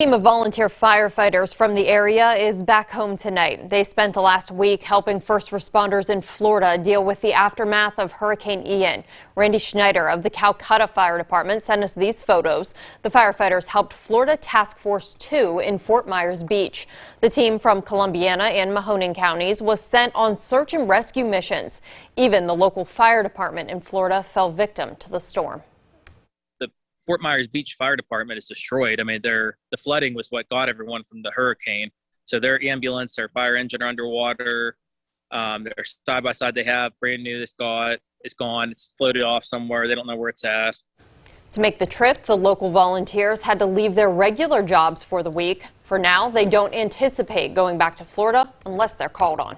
A team of volunteer firefighters from the area is back home tonight. They spent the last week helping first responders in Florida deal with the aftermath of Hurricane Ian. Randy Schneider of the Calcutta Fire Department sent us these photos. The firefighters helped Florida Task Force 2 in Fort Myers Beach. The team from Columbiana and Mahoning counties was sent on search and rescue missions. Even the local fire department in Florida fell victim to the storm. Fort Myers Beach Fire Department is destroyed. I mean, the flooding was what got everyone from the hurricane. So their ambulance, their fire engine are underwater. Their side by side they have brand new. It's gone. It's floated off somewhere. They don't know where it's at. To make the trip, the local volunteers had to leave their regular jobs for the week. For now, they don't anticipate going back to Florida unless they're called on.